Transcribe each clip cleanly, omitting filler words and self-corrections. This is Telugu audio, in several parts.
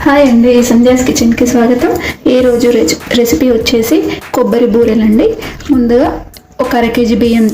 హాయ్ అండి, సంధ్యాస్ కిచెన్కి స్వాగతం. ఈరోజు రెసిపీ వచ్చేసి కొబ్బరి బూరెలండి. ముందుగా ఒక అర కేజీ బియ్యం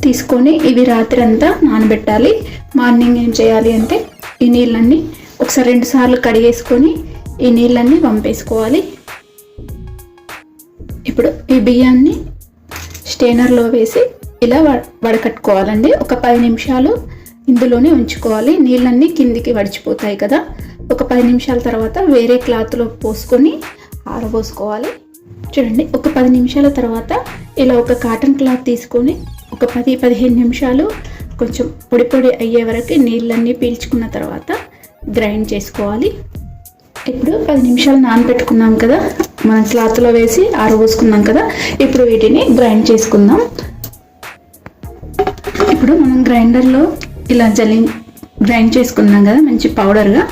తీసుకొని ఇవి రాత్రి అంతా నానబెట్టాలి. మార్నింగ్ ఏం చేయాలి అంటే ఈ నీళ్ళన్నీ ఒకసారి 2 సార్లు కడిగేసుకొని ఈ నీళ్ళన్నీ వంపేసుకోవాలి. ఇప్పుడు ఈ బియ్యాన్ని స్టెయినర్లో వేసి ఇలా వడకట్టుకోవాలండి. ఒక 10 నిమిషాలు ఇందులోనే ఉంచుకోవాలి. నీళ్ళన్నీ కిందికి వడిచిపోతాయి కదా. ఒక 10 నిమిషాల తర్వాత వేరే క్లాత్లో పోసుకొని ఆరబోసుకోవాలి. చూడండి, ఒక 10 నిమిషాల తర్వాత ఇలా ఒక కాటన్ క్లాత్ తీసుకొని ఒక 10-15 నిమిషాలు కొంచెం పొడి పొడి అయ్యే వరకు నీళ్ళన్నీ పీల్చుకున్న తర్వాత గ్రైండ్ చేసుకోవాలి. ఇప్పుడు 10 నిమిషాలు నానబెట్టుకున్నాం కదా, మనం క్లాత్లో వేసి ఆరబోసుకున్నాం కదా. ఇప్పుడు వీటిని గ్రైండ్ చేసుకుందాం. ఇప్పుడు మనం గ్రైండర్లో ఇలా గ్రైండ్ చేసుకున్నాం కదా మంచి పౌడర్గా.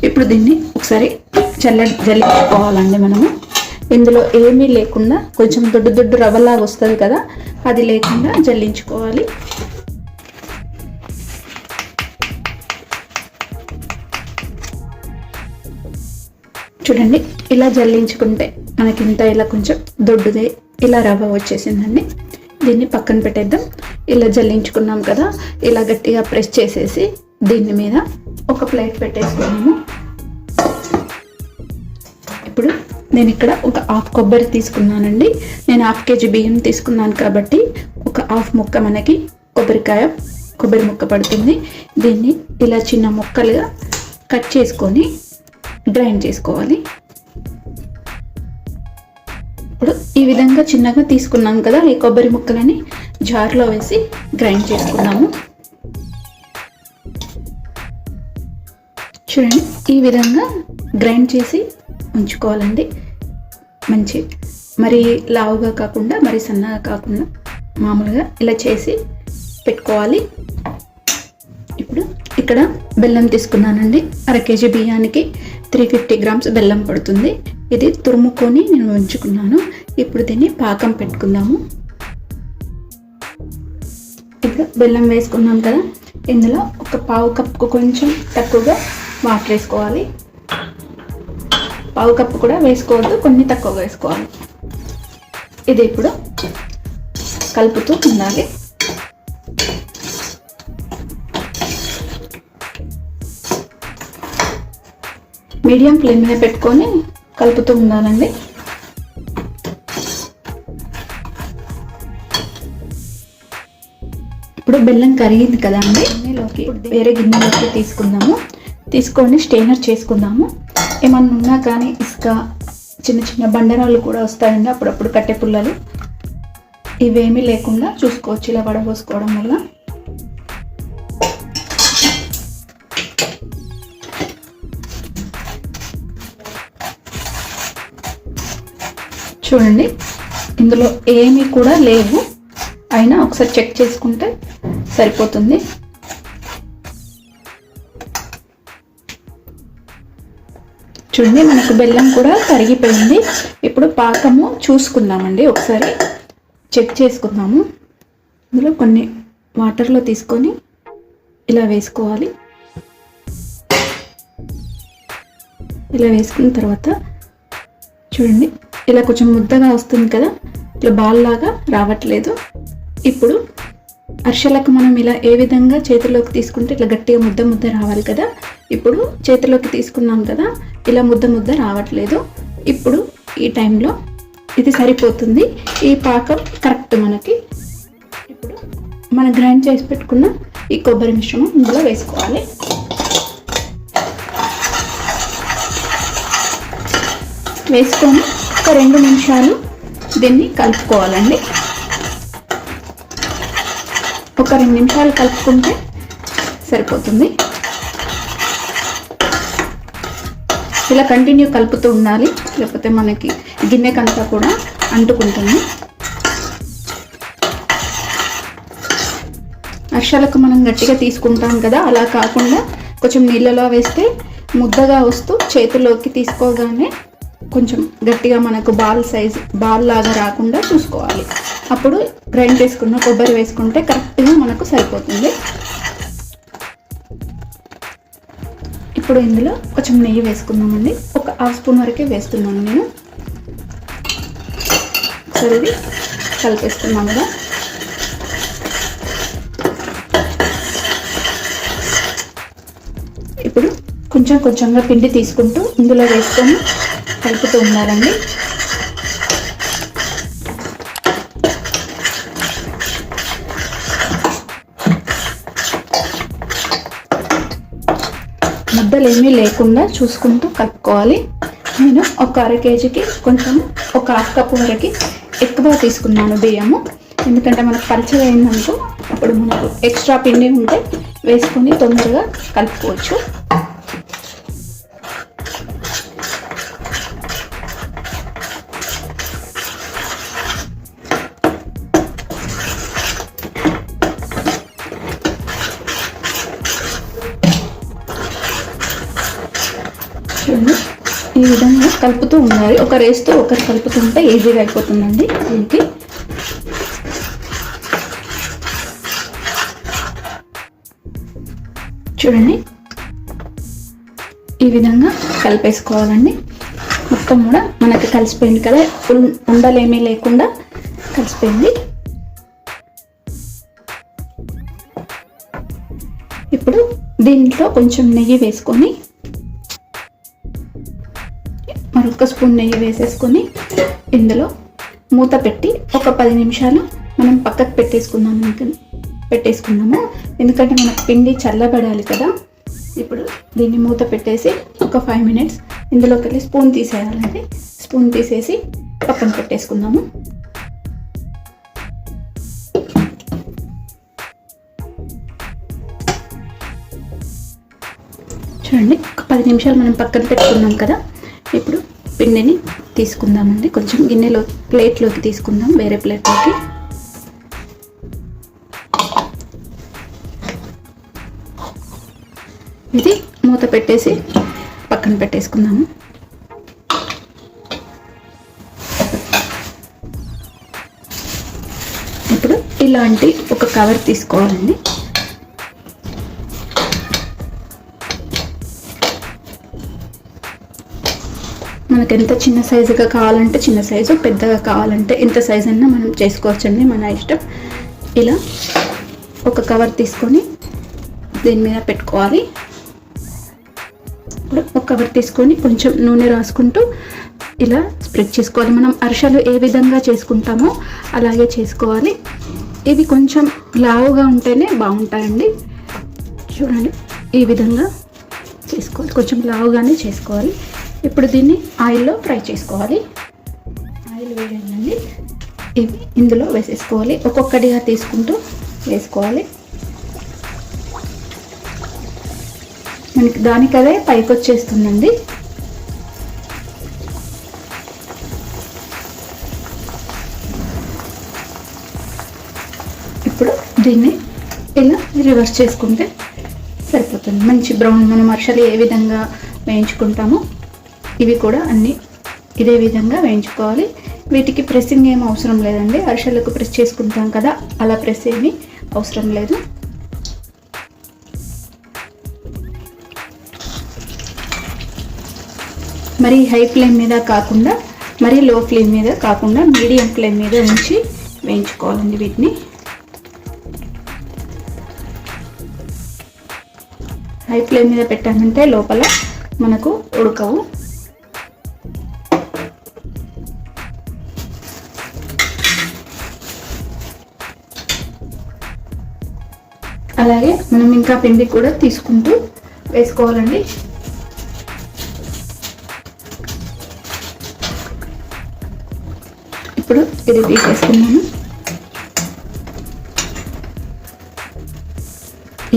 ఇప్పుడు దీన్ని ఒకసారి జల్లించుకోవాలండి. మనము ఇందులో ఏమీ లేకుండా కొంచెం దొడ్డు రవ్వలాగా వస్తుంది కదా, అది లేకుండా జల్లించుకోవాలి. చూడండి, ఇలా జల్లించుకుంటే మనకి ఇంత ఇలా కొంచెం దొడ్డుదే ఇలా రవ్వ వచ్చేసిందండి. దీన్ని పక్కన పెట్టేద్దాం. ఇలా జల్లించుకున్నాం కదా, ఇలా గట్టిగా ప్రెస్ చేసేసి దీని మీద ఒక ప్లేట్ పెట్టేసుకున్నాము. ఇప్పుడు నేను ఇక్కడ ఒక హాఫ్ కొబ్బరి తీసుకున్నానండి. నేను 1/2 కేజీ బియ్యం తీసుకున్నాను కాబట్టి ఒక హాఫ్ ముక్క మనకి కొబ్బరి ముక్క పడుతుంది. దీన్ని ఇలా చిన్న ముక్కలుగా కట్ చేసుకొని గ్రైండ్ చేసుకోవాలి. ఇప్పుడు ఈ విధంగా చిన్నగా తీసుకున్నాం కదా, ఈ కొబ్బరి ముక్కలని జార్లో వేసి గ్రైండ్ చేసుకున్నాము. చూడండి, ఈ విధంగా గ్రైండ్ చేసి ఉంచుకోవాలండి. మంచి మరి లావుగా కాకుండా మరి సన్నగా కాకుండా మామూలుగా ఇలా చేసి పెట్టుకోవాలి. ఇప్పుడు ఇక్కడ బెల్లం తీసుకున్నానండి. 1/2 కేజీ బియ్యానికి 350 గ్రామ్స్ బెల్లం పడుతుంది. ఇది తురుముకొని నేను ఉంచుకున్నాను. ఇప్పుడు దీన్ని పాకం పెట్టుకుందాము. ఇప్పుడు బెల్లం వేసుకున్నాం కదా, ఇందులో ఒక 1/2 కప్పు కొంచెం తక్కువగా వాటర్ వేసుకోవాలి. 1/2 కప్పు కూడా వేసుకోవద్దు, కొన్ని తక్కువగా వేసుకోవాలి. ఇది ఇప్పుడు కలుపుతూ ఉండాలి. మీడియం ఫ్లేమ్ మీద పెట్టుకొని కలుపుతూ ఉండాలండి. ఇప్పుడు బెల్లం కరిగింది కదా అండి, వేరే గిన్నెలోకి తీసుకొని స్టెయినర్ చేసుకుందాము. ఏమన్నా ఉన్నా కానీ ఇసుక, చిన్న చిన్న బండరాళ్ళు కూడా వస్తాయండి అప్పుడప్పుడు, కట్టె పుల్లలు, ఇవేమీ లేకుండా చూసుకోవచ్చు ఇలా వడబోసుకోవడం వల్ల. చూడండి, ఇందులో ఏమీ కూడా లేవు, అయినా ఒకసారి చెక్ చేసుకుంటే సరిపోతుంది. చూడండి, మనకు బెల్లం కూడా కరిగిపోయింది. ఇప్పుడు పాకము చూసుకుందామండి, ఒకసారి చెక్ చేసుకుందాము. ఇందులో కొన్ని వాటర్లో తీసుకొని ఇలా వేసుకోవాలి. ఇలా వేసుకున్న తర్వాత చూడండి, ఇలా కొంచెం ముద్దగా వస్తుంది కదా, ఇట్లా బాల్ లాగా రావట్లేదు. ఇప్పుడు అరిసెలకు మనం ఇలా ఏ విధంగా చేతిలోకి తీసుకుంటే ఇట్లా గట్టిగా ముద్ద రావాలి కదా, ఇప్పుడు చేతిలోకి తీసుకున్నాం కదా, ఇలా ముద్ద రావట్లేదు. ఇప్పుడు ఈ టైంలో ఇది సరిపోతుంది, ఈ పాకం కరెక్ట్ మనకి. ఇప్పుడు మనం గ్రైండ్ చేసి పెట్టుకున్న ఈ కొబ్బరి మిశ్రమం ఇందులో వేసుకోవాలి. వేసుకొని ఒక 2 నిమిషాలు దీన్ని కలుపుకోవాలండి. ఒక 2 నిమిషాలు కలుపుకుంటే సరిపోతుంది. ఇలా కంటిన్యూ కలుపుతూ ఉండాలి, లేకపోతే మనకి గిన్నెకంతా కూడా అంటుకుంటుంది. అరిసెలకు మనం గట్టిగా తీసుకుంటాం కదా, అలా కాకుండా కొంచెం నీళ్ళలో వేస్తే ముద్దగా వస్తూ చేతిలోకి తీసుకోగానే కొంచెం గట్టిగా మనకు బాల్ లాగా రాకుండా చూసుకోవాలి. అప్పుడు గ్రైండ్ చేసుకున్న కొబ్బరి వేసుకుంటే కరెక్ట్గా మనకు సరిపోతుంది. ఇప్పుడు ఇందులో కొంచెం నెయ్యి వేసుకుందామండి. ఒక హాఫ్ స్పూన్ వరకే వేస్తున్నాను నేను. సరే ఇది కలిపేస్తున్నాం కదా. ఇప్పుడు కొంచెం కొంచెంగా పిండి తీసుకుంటూ ఇందులో వేసుకొని కలుపుతూ ఉండాలండి. ముద్దలు ఏమీ లేకుండా చూసుకుంటూ కలుపుకోవాలి. నేను ఒక అర కేజీకి కొంచెం ఒక హాఫ్ కప్ వరకు ఎక్కువ తీసుకున్నాను బియ్యము. ఎందుకంటే మనకు పల్చగా అయిందనుకో అప్పుడు మనకు ఎక్స్ట్రా పిండి ఉంటే వేసుకొని తొందరగా కలుపుకోవచ్చు. చూడండి ఈ విధంగా కలుపుతూ ఉండాలి. ఒక రేస్తో ఒకరు కలుపుతుంటే ఈజీగా అయిపోతుందండి. దీనికి చూడండి ఈ విధంగా కలిపేసుకోవాలండి. మొత్తం కూడా మనకి కలిసిపోయింది కదా, ఉండలేమీ లేకుండా కలిసిపోయింది. ఇప్పుడు దీంట్లో కొంచెం నెయ్యి వేసుకొని, మరొక స్పూన్ నెయ్యి వేసేసుకొని ఇందులో మూత పెట్టి ఒక 10 నిమిషాలు మనం పక్కకు పెట్టేసుకుందాము. ఎందుకంటే మనకు పిండి చల్లబడాలి కదా. ఇప్పుడు దీన్ని మూత పెట్టేసి ఒక 5 మినిట్స్ ఇందులోకి వెళ్ళి స్పూన్ తీసేయాలండి. స్పూన్ తీసేసి పక్కన పెట్టేసుకుందాము. చూడండి ఒక 10 నిమిషాలు మనం పక్కన పెట్టుకున్నాం కదా. ఇప్పుడు పిండిని తీసుకుందామండి. కొంచెం గిన్నెలో ప్లేట్లోకి తీసుకుందాం, వేరే ప్లేట్లోకి. ఇది మూత పెట్టేసి పక్కన పెట్టేసుకుందాము. ఇప్పుడు ఇలాంటి ఒక కవర్ తీసుకోవాలండి. మనకు ఎంత చిన్న సైజుగా కావాలంటే చిన్న సైజు, పెద్దగా కావాలంటే ఎంత సైజు అయినా మనం చేసుకోవచ్చండి, మన ఇష్టం. ఇలా ఒక కవర్ తీసుకొని దీని మీద పెట్టుకోవాలి. ఇప్పుడు ఒక కవర్ తీసుకొని కొంచెం నూనె రాసుకుంటూ ఇలా స్ప్రెడ్ చేసుకోవాలి. మనం అరిసెలు ఏ విధంగా చేసుకుంటామో అలాగే చేసుకోవాలి. ఇవి కొంచెం లావుగా ఉంటేనే బాగుంటాయండి. చూడండి ఈ విధంగా చేసుకోవాలి, కొంచెం లావుగానే చేసుకోవాలి. ఇప్పుడు దీన్ని ఆయిల్లో ఫ్రై చేసుకోవాలి. ఆయిల్ వేయండి. ఇవి ఇందులో వేసేసుకోవాలి. ఒక్కొక్కటిగా తీసుకుంటూ వేసుకోవాలి. మనకి దానికదే పైకి వచ్చేస్తుందండి. ఇప్పుడు దీన్ని ఇలా రివర్స్ చేసుకుంటే సరిపోతుంది. మంచి బ్రౌన్, మనం అరిసెలు ఏ విధంగా వేయించుకుంటామో ఇవి కూడా అన్నీ ఇదే విధంగా వేయించుకోవాలి. వీటికి ప్రెస్సింగ్ ఏం అవసరం లేదండి. అరిసెలకు ప్రెస్ చేసుకుంటాం కదా, అలా ప్రెస్ ఏమీ అవసరం లేదు. మరి హై ఫ్లేమ్ మీద కాకుండా, మరి లో ఫ్లేమ్ మీద కాకుండా మీడియం ఫ్లేమ్ మీద ఉంచి వేయించుకోవాలండి వీటిని. హై ఫ్లేమ్ మీద పెట్టామంటే లోపల మనకు ఉడకవు. అలాగే మనం ఇంకా పిండి కూడా తీసుకుంటూ వేసుకోవాలండి. ఇప్పుడు ఇది తీసేసుకున్నాను.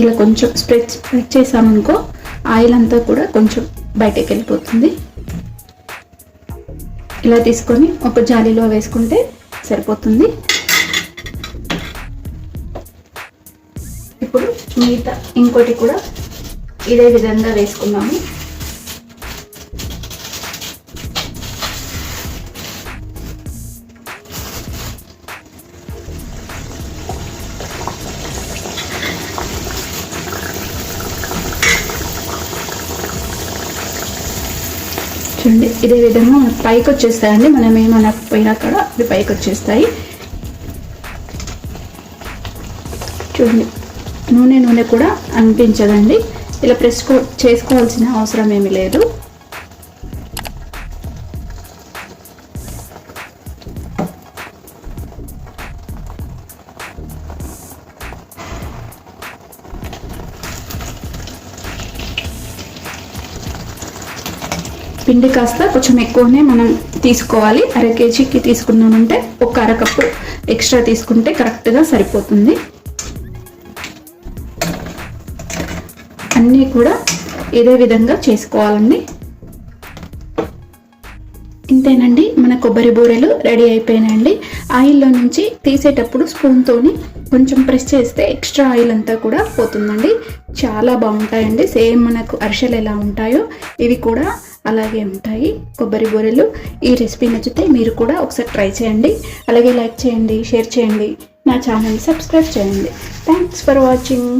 ఇలా కొంచెం స్ప్రెడ్ చేసామనుకో ఆయిల్ అంతా కూడా కొంచెం బయటకు వెళ్ళిపోతుంది. ఇలా తీసుకొని ఒక జాలీలో వేసుకుంటే సరిపోతుంది. ఇప్పుడు మిగతా ఇంకోటి కూడా ఇదే విధంగా వేసుకున్నాము. చూడండి ఇదే విధంగా మనకు పైకి వచ్చేస్తాయండి. మనం ఏమనకపోయినా కూడా అవి పైకి వచ్చేస్తాయి. చూడండి నూనె కూడా అనిపించదండి. ఇలా ప్రెస్ చేసుకోవాల్సిన అవసరం ఏమీ లేదు. పిండి కాస్త కొంచెం ఎక్కువనే మనం తీసుకోవాలి. 1/2 కేజీకి తీసుకున్నామంటే ఒక 1/2 కప్పు ఎక్స్ట్రా తీసుకుంటే కరెక్ట్గా సరిపోతుంది. అన్నీ కూడా ఇదే విధంగా చేసుకోవాలండి. ఇంతేనండి, మన కొబ్బరి బూరెలు రెడీ అయిపోయినాయండి. ఆయిల్లో నుంచి తీసేటప్పుడు స్పూన్తోని కొంచెం ప్రెస్ చేస్తే ఎక్స్ట్రా ఆయిల్ అంతా కూడా పోతుందండి. చాలా బాగుంటాయండి. సేమ్ మనకు అరిసెలు ఎలా ఉంటాయో ఇవి కూడా అలాగే ఉంటాయి కొబ్బరి బూరెలు. ఈ రెసిపీ నచ్చితే మీరు కూడా ఒకసారి ట్రై చేయండి. అలాగే లైక్ చేయండి, షేర్ చేయండి, నా ఛానల్ సబ్స్క్రైబ్ చేయండి. Thanks for watching.